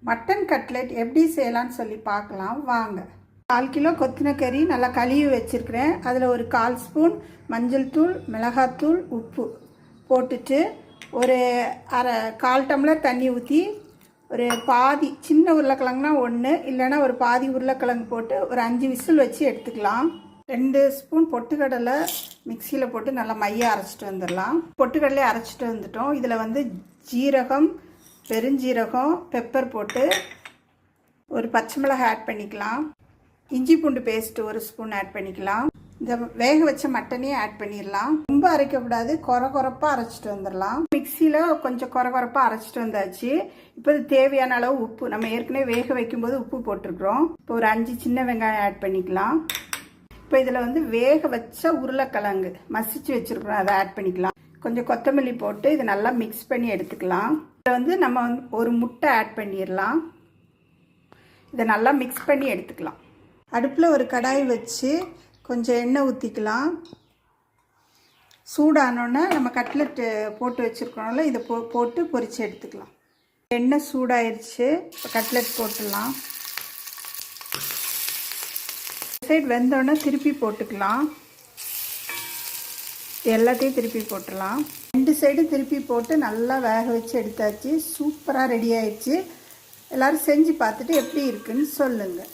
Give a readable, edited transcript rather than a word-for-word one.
Mutton cutlet எப்படி செய்யலான்னு சொல்லி பார்க்கலாம் வாங்க. 1/4 கிலோ கொத்தின கறி நல்லா கழுவி வச்சுருக்கிறேன். அதில் ஒரு 1/4 ஸ்பூன் மஞ்சள் தூள், மிளகாத்தூள், உப்பு போட்டுட்டு ஒரு 1/4 டம்ளர் தண்ணி ஊற்றி ஒரு பாதி சின்ன உருளைக்கிழங்குனா 1 இல்லைன்னா ஒரு பாதி உருளைக்கிழங்கு போட்டு ஒரு 5 விசில் வச்சு எடுத்துக்கலாம். 2 ஸ்பூன் பொட்டுக்கடலை மிக்சியில் போட்டு நல்லா மையாக அரைச்சிட்டு வந்துடலாம். பொட்டுக்கடலையை அரைச்சிட்டு வந்துட்டோம். இதில் வந்து ஜீரகம், பெருஞ்சீரகம், பெப்பர் போட்டு ஒரு பச்சை மிளகாய் ஆட் பண்ணிக்கலாம். இஞ்சி பூண்டு பேஸ்ட்டு 1 ஸ்பூன் ஆட் பண்ணிக்கலாம். இந்த வேக வச்ச மட்டனையும் ஆட் பண்ணிடலாம். ரொம்ப அரைக்கக்கூடாது, கொரப்பாக அரைச்சிட்டு வந்துடலாம். மிக்சியில் கொஞ்சம் கொரப்பாக அரைச்சிட்டு வந்தாச்சு. இப்போ இது தேவையான அளவு உப்பு, நம்ம ஏற்கனவே வேக வைக்கும்போது உப்பு போட்டிருக்கிறோம். இப்போ ஒரு 5 சின்ன வெங்காயம் ஆட் பண்ணிக்கலாம். இப்போ இதில் வந்து வேக வச்ச உருளைக்கிழங்கு மசிச்சு வச்சுருக்குறோம், அதை ஆட் பண்ணிக்கலாம். கொஞ்சம் கொத்தமல்லி போட்டு இதை நல்லா மிக்ஸ் பண்ணி எடுத்துக்கலாம். இதில் வந்து நம்ம ஒரு முட்டை ஆட் பண்ணிடலாம். இதை நல்லா மிக்ஸ் பண்ணி எடுத்துக்கலாம். அடுப்பில் ஒரு கடாய் வச்சு கொஞ்சம் எண்ணெய் ஊற்றிக்கலாம். சூடானோன்னே நம்ம கட்லெட்டு போட்டு வச்சுருக்கோம்ல, இதை போட்டு பொரித்து எடுத்துக்கலாம். எண்ணெய் சூடாயிருச்சு. இப்போ கட்லெட் போட்டுடலாம். சைடு வெந்தோடனே திருப்பி போட்டுக்கலாம். எல்லாத்தையும் திருப்பி போட்டுடலாம். 2 சைடும் திருப்பி போட்டு நல்லா வேக வச்சு எடுத்தாச்சு. சூப்பராக ரெடி ஆயிடுச்சு. எல்லோரும் செஞ்சு பார்த்துட்டு எப்படி இருக்குன்னு சொல்லுங்கள்.